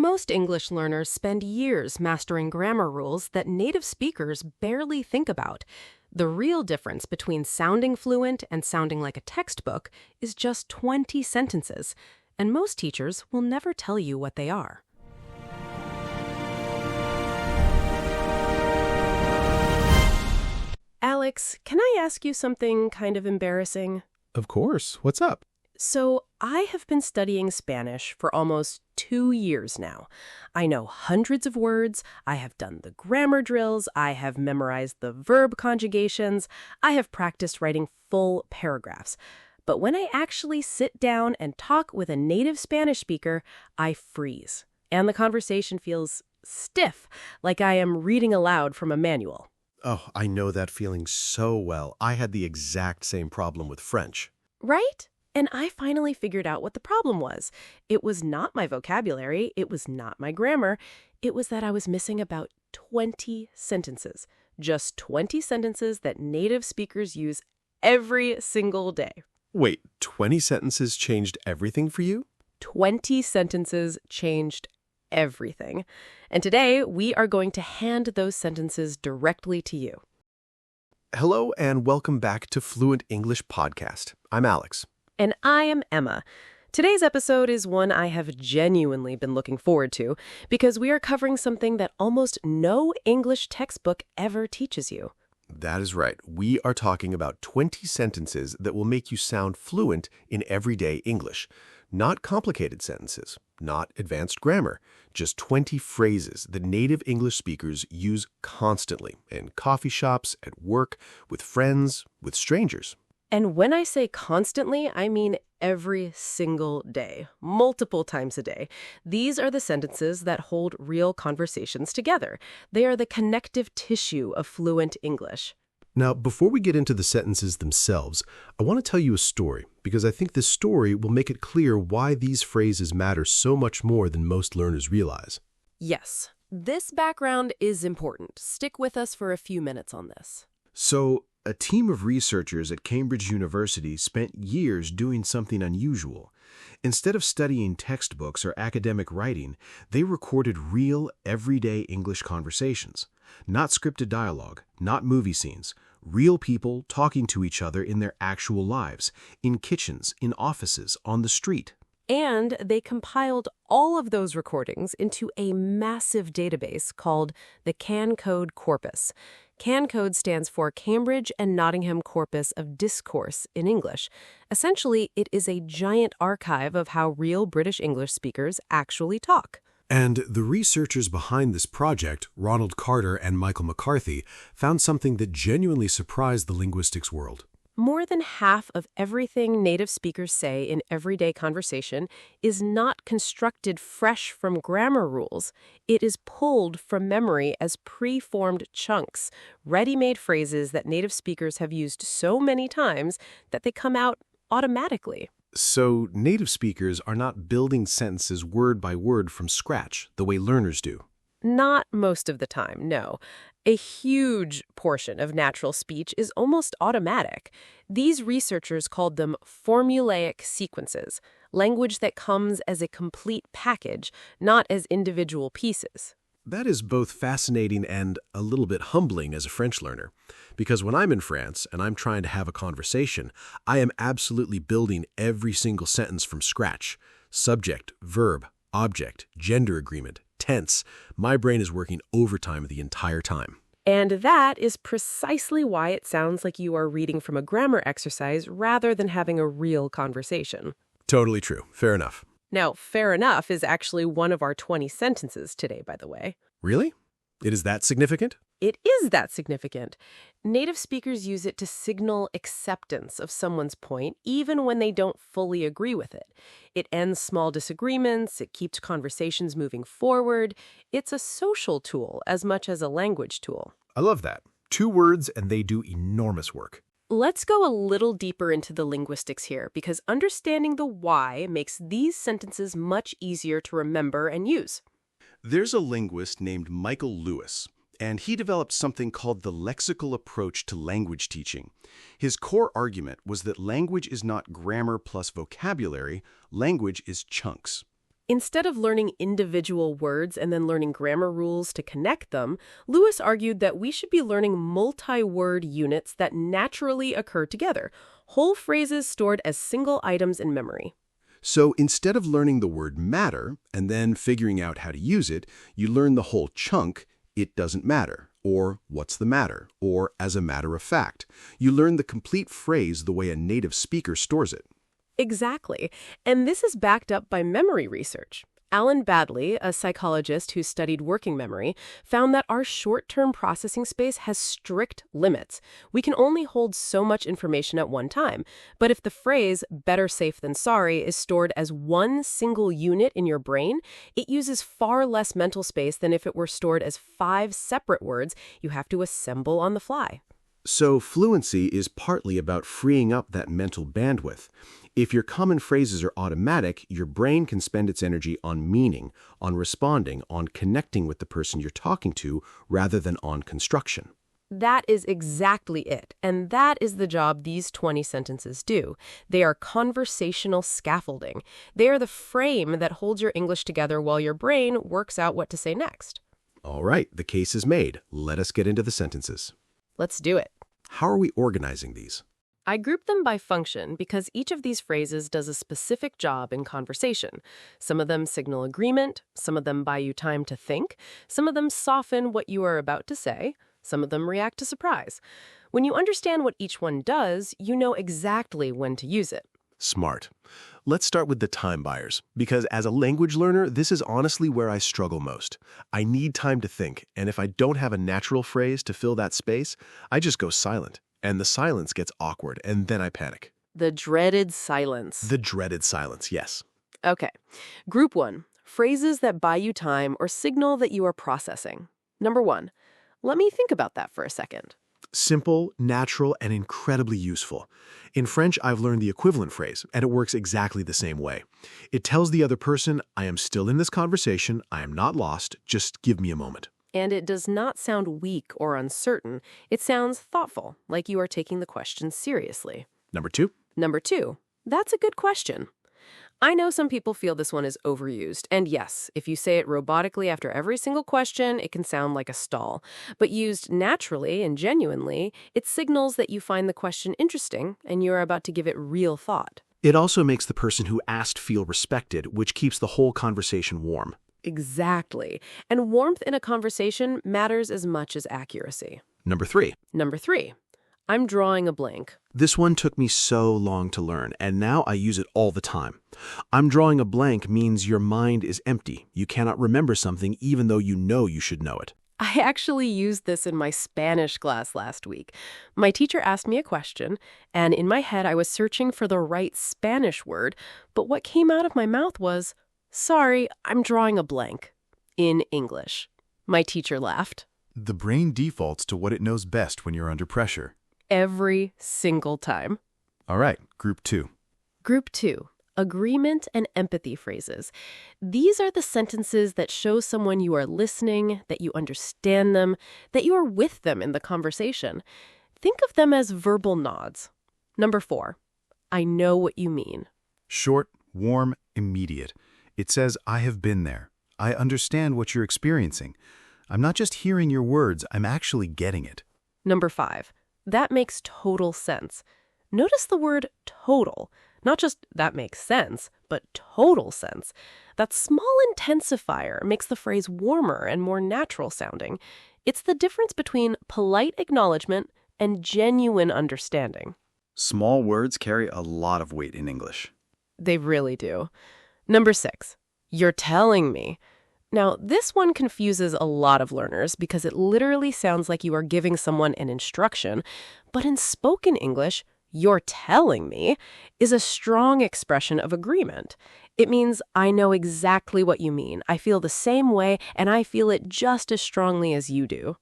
Most English learners spend years mastering grammar rules that native speakers barely think about. The real difference between sounding fluent and sounding like a textbook is just 20 sentences, and most teachers will never tell you what they are. Alex, can I ask you something kind of embarrassing? Of course. What's up? So, I have been studying Spanish for almost 2 years now. I know hundreds of words, I have done the grammar drills, I have memorized the verb conjugations, I have practiced writing full paragraphs. But when I actually sit down and talk with a native Spanish speaker, I freeze. And the conversation feels stiff, like I am reading aloud from a manual. Oh, I know that feeling so well. I had the exact same problem with French. Right? And I finally figured out what the problem was. It was not my vocabulary, it was not my grammar, it was that I was missing about 20 sentences. Just 20 sentences that native speakers use every single day. Wait, 20 sentences changed everything for you? 20 sentences changed everything. And today, we are going to hand those sentences directly to you. Hello and welcome back to Fluent English Podcast. I'm Alex. And I am Emma. Today's episode is one I have genuinely been looking forward to because we are covering something that almost no English textbook ever teaches you. That is right. We are talking about 20 sentences that will make you sound fluent in everyday English. Not complicated sentences, not advanced grammar, just 20 phrases that native English speakers use constantly in coffee shops, at work, with friends, with strangers. And when I say constantly, I mean every single day, multiple times a day. These are the sentences that hold real conversations together. They are the connective tissue of fluent English. Now, before we get into the sentences themselves, I want to tell you a story because I think this story will make it clear why these phrases matter so much more than most learners realize. Yes, this background is important. Stick with us for a few minutes on this. So, a team of researchers at Cambridge University spent years doing something unusual. Instead of studying textbooks or academic writing, they recorded real, everyday English conversations. Not scripted dialogue, not movie scenes. Real people talking to each other in their actual lives, in kitchens, in offices, on the street. And they compiled all of those recordings into a massive database called the CAN Code Corpus. CAN Code stands for Cambridge and Nottingham Corpus of Discourse in English. Essentially, it is a giant archive of how real British English speakers actually talk. And the researchers behind this project, Ronald Carter and Michael McCarthy, found something that genuinely surprised the linguistics world. More than half of everything native speakers say in everyday conversation is not constructed fresh from grammar rules. It is pulled from memory as pre-formed chunks, ready-made phrases that native speakers have used so many times that they come out automatically. So native speakers are not building sentences word by word from scratch, the way learners do. Not most of the time, no. A huge portion of natural speech is almost automatic. These researchers called them formulaic sequences, language that comes as a complete package, not as individual pieces. That is both fascinating and a little bit humbling as a French learner. Because when I'm in France and I'm trying to have a conversation, I am absolutely building every single sentence from scratch. Subject, verb, object, gender agreement, tense. My brain is working overtime the entire time. And that is precisely why it sounds like you are reading from a grammar exercise rather than having a real conversation. Totally true. Fair enough. Now, fair enough is actually one of our 20 sentences today, by the way. Really? It is that significant? It is that significant. Native speakers use it to signal acceptance of someone's point, even when they don't fully agree with it. It ends small disagreements, it keeps conversations moving forward. It's a social tool as much as a language tool. I love that. 2 words and they do enormous work. Let's go a little deeper into the linguistics here, because understanding the why makes these sentences much easier to remember and use. There's a linguist named Michael Lewis, and he developed something called the lexical approach to language teaching. His core argument was that language is not grammar plus vocabulary, language is chunks. Instead of learning individual words and then learning grammar rules to connect them, Lewis argued that we should be learning multi-word units that naturally occur together, whole phrases stored as single items in memory. So instead of learning the word matter and then figuring out how to use it, you learn the whole chunk, it doesn't matter, or what's the matter, or as a matter of fact. You learn the complete phrase the way a native speaker stores it. Exactly. And this is backed up by memory research. Alan Badley, a psychologist who studied working memory, found that our short-term processing space has strict limits. We can only hold so much information at one time. But if the phrase, better safe than sorry, is stored as one single unit in your brain, it uses far less mental space than if it were stored as 5 separate words you have to assemble on the fly. So fluency is partly about freeing up that mental bandwidth. If your common phrases are automatic, your brain can spend its energy on meaning, on responding, on connecting with the person you're talking to, rather than on construction. That is exactly it, and that is the job these 20 sentences do. They are conversational scaffolding. They are the frame that holds your English together while your brain works out what to say next. All right, the case is made. Let us get into the sentences. Let's do it. How are we organizing these? I grouped them by function because each of these phrases does a specific job in conversation. Some of them signal agreement, some of them buy you time to think, some of them soften what you are about to say, some of them react to surprise. When you understand what each one does, you know exactly when to use it. Smart. Let's start with the time buyers, because as a language learner, this is honestly where I struggle most. I need time to think, and if I don't have a natural phrase to fill that space, I just go silent. And the silence gets awkward, and then I panic. The dreaded silence. The dreaded silence, yes. Okay. Group 1. Phrases that buy you time or signal that you are processing. Number 1. Let me think about that for a second. Simple, natural, and incredibly useful. In French, I've learned the equivalent phrase, and it works exactly the same way. It tells the other person, I am still in this conversation, I am not lost, just give me a moment. And it does not sound weak or uncertain. It sounds thoughtful, like you are taking the question seriously. Number 2. Number 2. That's a good question. I know some people feel this one is overused, and yes, if you say it robotically after every single question, it can sound like a stall. But used naturally and genuinely, it signals that you find the question interesting and you're about to give it real thought. It also makes the person who asked feel respected, which keeps the whole conversation warm. Exactly. And warmth in a conversation matters as much as accuracy. Number 3. Number 3. I'm drawing a blank. This one took me so long to learn, and now I use it all the time. I'm drawing a blank means your mind is empty. You cannot remember something even though you know you should know it. I actually used this in my Spanish class last week. My teacher asked me a question, and in my head I was searching for the right Spanish word, but what came out of my mouth was, "Sorry, I'm drawing a blank," in English. My teacher laughed. The brain defaults to what it knows best when you're under pressure. Every single time. All right, group 2. Group 2. Agreement and empathy phrases. These are the sentences that show someone you are listening, that you understand them, that you are with them in the conversation. Think of them as verbal nods. Number 4. I know what you mean. Short, warm, immediate. It says, I have been there. I understand what you're experiencing. I'm not just hearing your words, I'm actually getting it. Number 5. That makes total sense. Notice the word total. Not just that makes sense, but total sense. That small intensifier makes the phrase warmer and more natural sounding. It's the difference between polite acknowledgement and genuine understanding. Small words carry a lot of weight in English. They really do. Number 6. You're telling me. Now, this one confuses a lot of learners because it literally sounds like you are giving someone an instruction, but in spoken English, you're telling me is a strong expression of agreement. It means I know exactly what you mean. I feel the same way, and I feel it just as strongly as you do.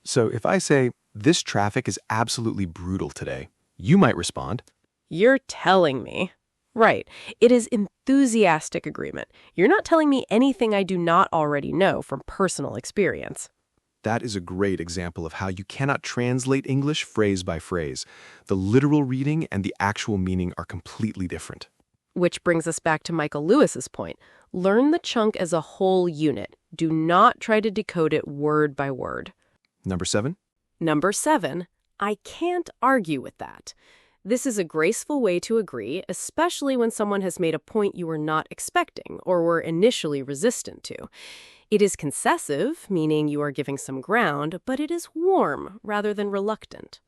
So if I say, this traffic is absolutely brutal today, you might respond, You're telling me. Right. It is enthusiastic agreement. You're not telling me anything I do not already know from personal experience. That is a great example of how you cannot translate English phrase by phrase. The literal reading and the actual meaning are completely different. Which brings us back to Michael Lewis's point. Learn the chunk as a whole unit. Do not try to decode it word by word. Number 7. Number 7, I can't argue with that. This is a graceful way to agree, especially when someone has made a point you were not expecting or were initially resistant to. It is concessive, meaning you are giving some ground, but it is warm rather than reluctant.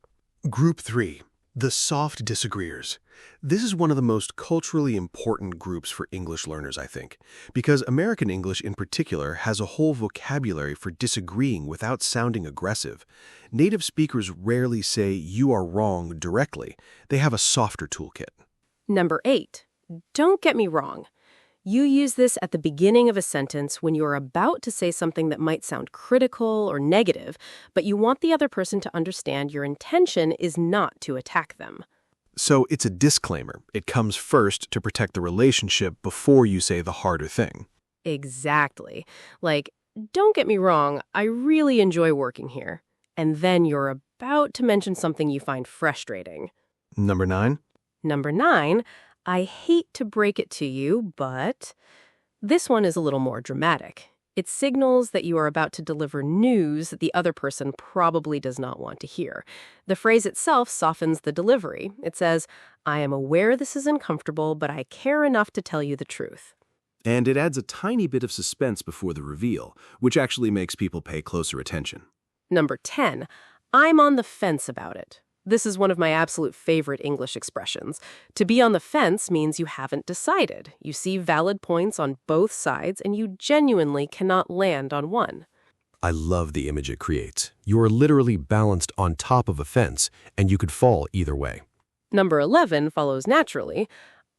Group 3. The soft disagreeers. This is one of the most culturally important groups for English learners, I think, because American English in particular has a whole vocabulary for disagreeing without sounding aggressive. Native speakers rarely say "you are wrong" directly. They have a softer toolkit. Number 8, don't get me wrong. You use this at the beginning of a sentence when you are about to say something that might sound critical or negative, but you want the other person to understand your intention is not to attack them. So it's a disclaimer. It comes first to protect the relationship before you say the harder thing. Exactly. Like, don't get me wrong, I really enjoy working here. And then you're about to mention something you find frustrating. Number 9. Number 9, I hate to break it to you, but this one is a little more dramatic. It signals that you are about to deliver news that the other person probably does not want to hear. The phrase itself softens the delivery. It says, I am aware this is uncomfortable, but I care enough to tell you the truth. And it adds a tiny bit of suspense before the reveal, which actually makes people pay closer attention. Number 10, I'm on the fence about it. This is one of my absolute favorite English expressions. To be on the fence means you haven't decided. You see valid points on both sides, and you genuinely cannot land on one. I love the image it creates. You are literally balanced on top of a fence, and you could fall either way. Number 11 follows naturally.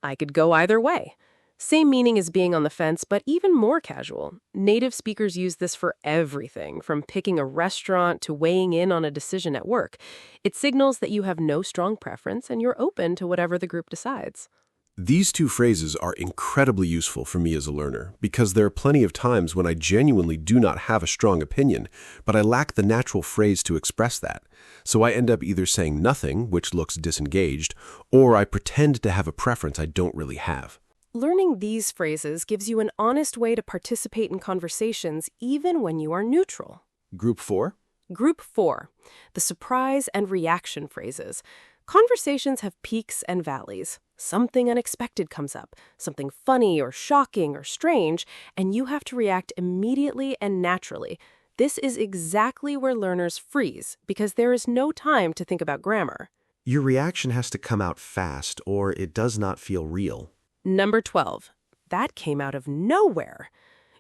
I could go either way. Same meaning as being on the fence, but even more casual. Native speakers use this for everything, from picking a restaurant to weighing in on a decision at work. It signals that you have no strong preference and you're open to whatever the group decides. These two phrases are incredibly useful for me as a learner because there are plenty of times when I genuinely do not have a strong opinion, but I lack the natural phrase to express that. So I end up either saying nothing, which looks disengaged, or I pretend to have a preference I don't really have. Learning these phrases gives you an honest way to participate in conversations even when you are neutral. Group 4? Group 4, the surprise and reaction phrases. Conversations have peaks and valleys. Something unexpected comes up, something funny or shocking or strange, and you have to react immediately and naturally. This is exactly where learners freeze because there is no time to think about grammar. Your reaction has to come out fast, or it does not feel real. Number 12, that came out of nowhere.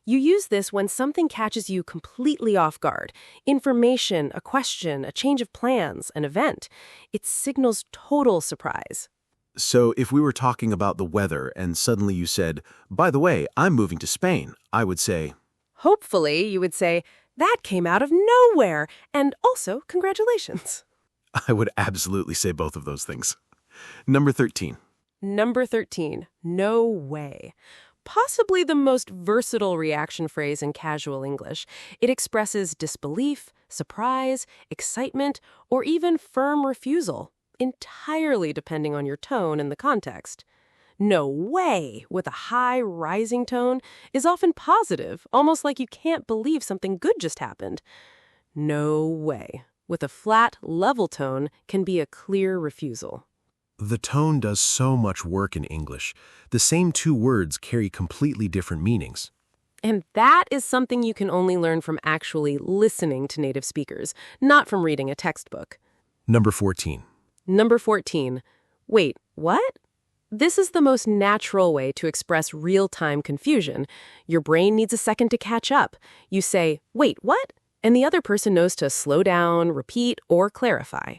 You use this when something catches you completely off guard. Information, a question, a change of plans, an event. It signals total surprise. So if we were talking about the weather and suddenly you said, by the way, I'm moving to Spain, I would say, Hopefully, you would say, that came out of nowhere, and also, congratulations. I would absolutely say both of those things. Number 13. Number 13, no way. Possibly the most versatile reaction phrase in casual English. It expresses disbelief, surprise, excitement, or even firm refusal, entirely depending on your tone and the context. No way, with a high rising tone, is often positive, almost like you can't believe something good just happened. No way, with a flat, level tone, can be a clear refusal. The tone does so much work in English. The same two words carry completely different meanings. And that is something you can only learn from actually listening to native speakers, not from reading a textbook. Number 14. Number 14. Wait, what? This is the most natural way to express real-time confusion. Your brain needs a second to catch up. You say, wait, what? And the other person knows to slow down, repeat, or clarify.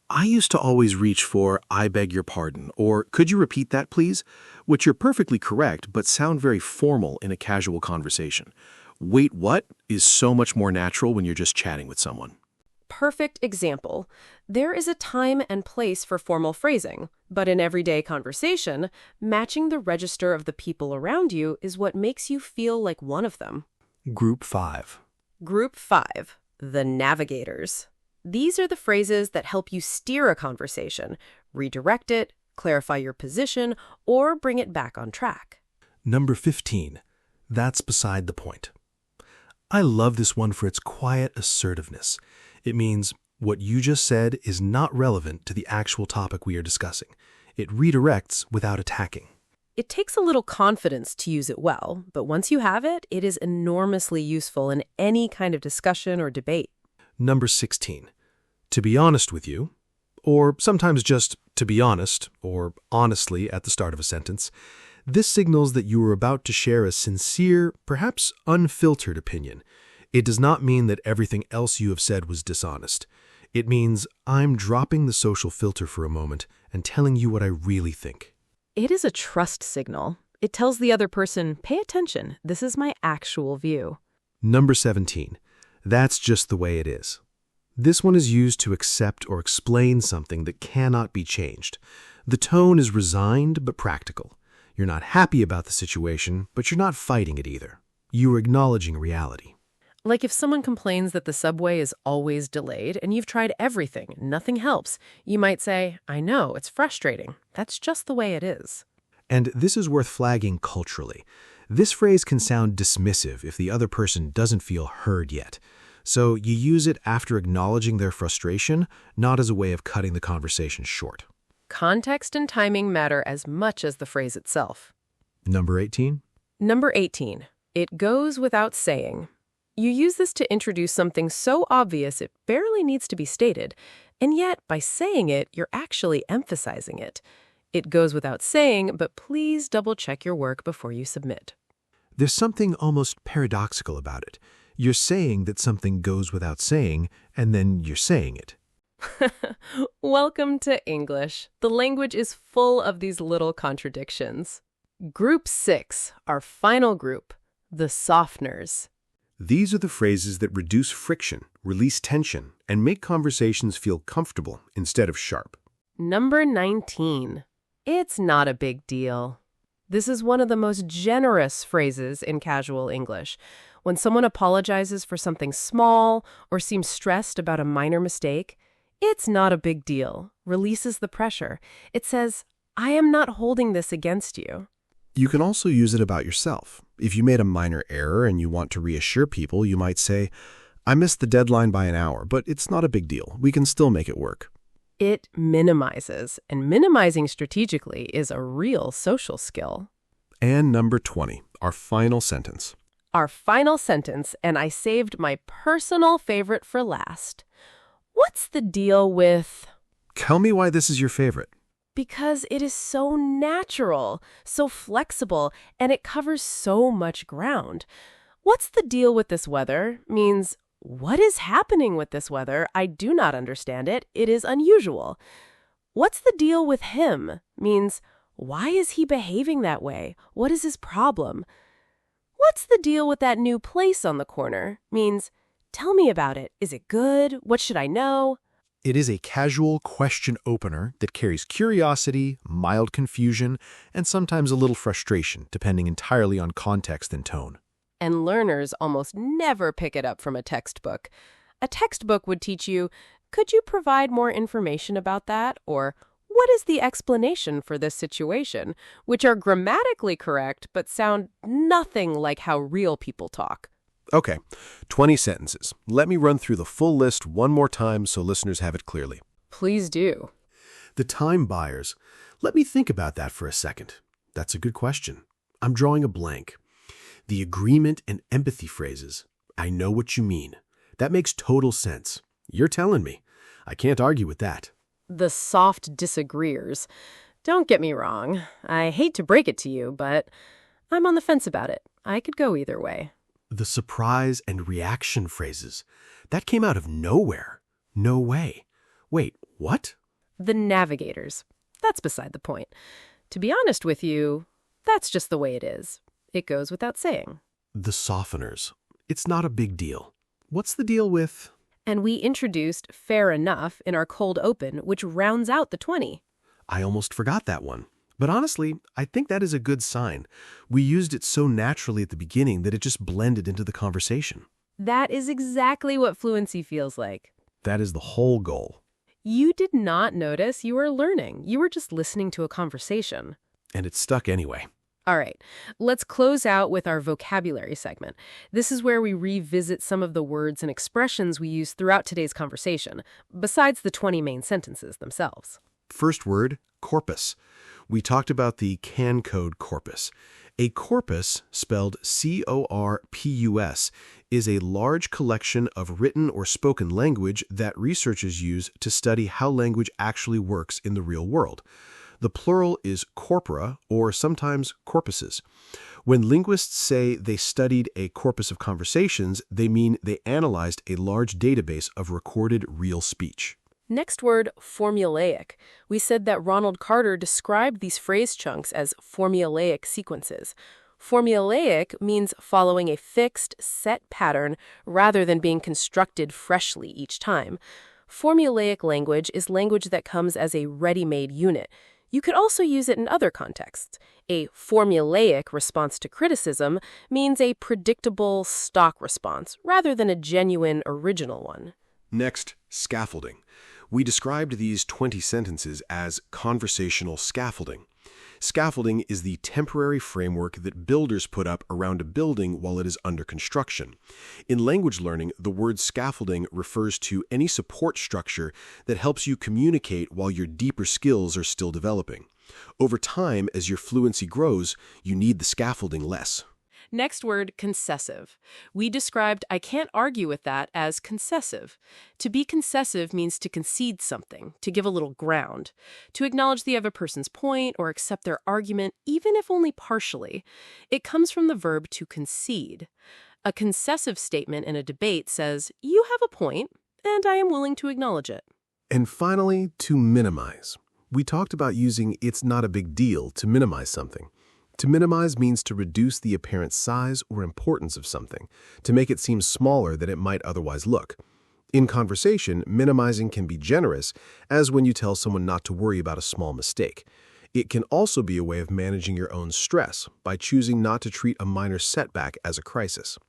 I used to always reach for, I beg your pardon, or could you repeat that, please? Which are perfectly correct, but sound very formal in a casual conversation. Wait, what? Is so much more natural when you're just chatting with someone. Perfect example. There is a time and place for formal phrasing, but in everyday conversation, matching the register of the people around you is what makes you feel like one of them. Group 5. Group 5, the Navigators. These are the phrases that help you steer a conversation, redirect it, clarify your position, or bring it back on track. Number 15. That's beside the point. I love this one for its quiet assertiveness. It means what you just said is not relevant to the actual topic we are discussing. It redirects without attacking. It takes a little confidence to use it well, but once you have it, it is enormously useful in any kind of discussion or debate. Number 16. To be honest with you, or sometimes just to be honest, or honestly at the start of a sentence, this signals that you are about to share a sincere, perhaps unfiltered opinion. It does not mean that everything else you have said was dishonest. It means I'm dropping the social filter for a moment and telling you what I really think. It is a trust signal. It tells the other person, pay attention, this is my actual view. Number 17. That's just the way it is. This one is used to accept or explain something that cannot be changed. The tone is resigned but practical. You're not happy about the situation, but you're not fighting it either. You are acknowledging reality. Like if someone complains that the subway is always delayed and you've tried everything, nothing helps, you might say, I know, it's frustrating. That's just the way it is. And this is worth flagging culturally. This phrase can sound dismissive if the other person doesn't feel heard yet. So you use it after acknowledging their frustration, not as a way of cutting the conversation short. Context and timing matter as much as the phrase itself. Number 18. Number 18. It goes without saying. You use this to introduce something so obvious it barely needs to be stated, and yet by saying it, you're actually emphasizing it. It goes without saying, but please double-check your work before you submit. There's something almost paradoxical about it. You're saying that something goes without saying, and then you're saying it. Welcome to English. The language is full of these little contradictions. Group 6, our final group, the softeners. These are the phrases that reduce friction, release tension, and make conversations feel comfortable instead of sharp. Number 19. It's not a big deal. This is one of the most generous phrases in casual English. When someone apologizes for something small or seems stressed about a minor mistake, it's not a big deal, releases the pressure. It says, I am not holding this against you. You can also use it about yourself. If you made a minor error and you want to reassure people, you might say, I missed the deadline by an hour, but it's not a big deal. We can still make it work. It minimizes, and minimizing strategically is a real social skill. And number 20, our final sentence. Our final sentence, and I saved my personal favorite for last. What's the deal with... Tell me why this is your favorite. Because it is so natural, so flexible, and it covers so much ground. What's the deal with this weather means, what is happening with this weather? I do not understand it. It is unusual. What's the deal with him means, why is he behaving that way? What is his problem? What's the deal with that new place on the corner means, tell me about it. Is it good? What should I know? It is a casual question opener that carries curiosity, mild confusion, and sometimes a little frustration, depending entirely on context and tone. And learners almost never pick it up from a textbook. A textbook would teach you, could you provide more information about that? Or, what is the explanation for this situation? Which are grammatically correct, but sound nothing like how real people talk. Okay, 20 sentences. Let me run through the full list one more time so listeners have it clearly. Please do. The time buyers. Let me think about that for a second. That's a good question. I'm drawing a blank. The agreement and empathy phrases. I know what you mean. That makes total sense. You're telling me. I can't argue with that. The soft disagreeers. Don't get me wrong. I hate to break it to you, but I'm on the fence about it. I could go either way. The surprise and reaction phrases. That came out of nowhere. No way. Wait, what? The Navigators. That's beside the point. To be honest with you, that's just the way it is. It goes without saying. The softeners. It's not a big deal. What's the deal with... And we introduced fair enough in our cold open, which rounds out the 20. I almost forgot that one. But honestly, I think that is a good sign. We used it so naturally at the beginning that it just blended into the conversation. That is exactly what fluency feels like. That is the whole goal. You did not notice you were learning. You were just listening to a conversation. And it stuck anyway. All right, let's close out with our vocabulary segment. This is where we revisit some of the words and expressions we use throughout today's conversation, besides the 20 main sentences themselves. First word, corpus. We talked about the CAN code corpus. A corpus, spelled C-O-R-P-U-S, is a large collection of written or spoken language that researchers use to study how language actually works in the real world. The plural is corpora, or sometimes corpuses. When linguists say they studied a corpus of conversations, they mean they analyzed a large database of recorded real speech. Next word, formulaic. We said that Ronald Carter described these phrase chunks as formulaic sequences. Formulaic means following a fixed, set pattern rather than being constructed freshly each time. Formulaic language is language that comes as a ready-made unit. You could also use it in other contexts. A formulaic response to criticism means a predictable, stock response rather than a genuine, original one. Next, scaffolding. We described these 20 sentences as conversational scaffolding. Scaffolding is the temporary framework that builders put up around a building while it is under construction. In language learning, the word scaffolding refers to any support structure that helps you communicate while your deeper skills are still developing. Over time, as your fluency grows, you need the scaffolding less. Next word, concessive. We described I can't argue with that as concessive. To be concessive means to concede something, to give a little ground, to acknowledge the other person's point or accept their argument, even if only partially. It comes from the verb to concede. A concessive statement in a debate says, you have a point, and I am willing to acknowledge it. And finally, to minimize. We talked about using it's not a big deal to minimize something. To minimize means to reduce the apparent size or importance of something, to make it seem smaller than it might otherwise look. In conversation, minimizing can be generous, as when you tell someone not to worry about a small mistake. It can also be a way of managing your own stress by choosing not to treat a minor setback as a crisis.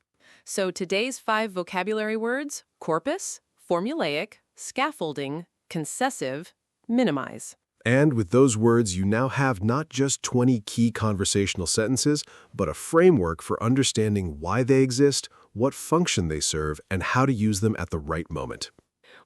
So today's 5 vocabulary words: corpus, formulaic, scaffolding, concessive, minimize. And with those words, you now have not just 20 key conversational sentences, but a framework for understanding why they exist, what function they serve, and how to use them at the right moment.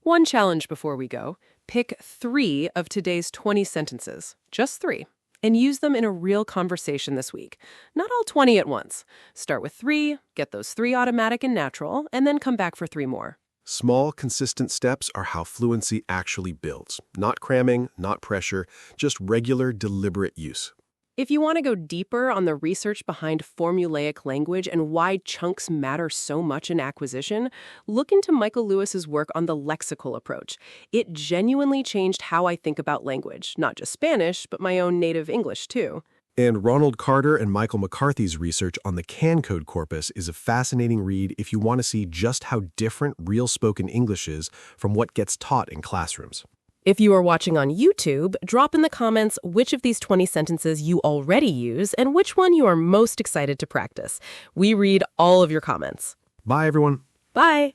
One challenge before we go: pick 3 of today's 20 sentences, just 3, and use them in a real conversation this week. Not all 20 at once. Start with 3, get those 3 automatic and natural, and then come back for 3 more. Small, consistent steps are how fluency actually builds. Not cramming, not pressure, just regular, deliberate use. If you want to go deeper on the research behind formulaic language and why chunks matter so much in acquisition, look into Michael Lewis's work on the lexical approach. It genuinely changed how I think about language, not just Spanish, but my own native English too. And Ronald Carter and Michael McCarthy's research on the CAN code corpus is a fascinating read if you want to see just how different real spoken English is from what gets taught in classrooms. If you are watching on YouTube, drop in the comments which of these 20 sentences you already use and which one you are most excited to practice. We read all of your comments. Bye, everyone. Bye.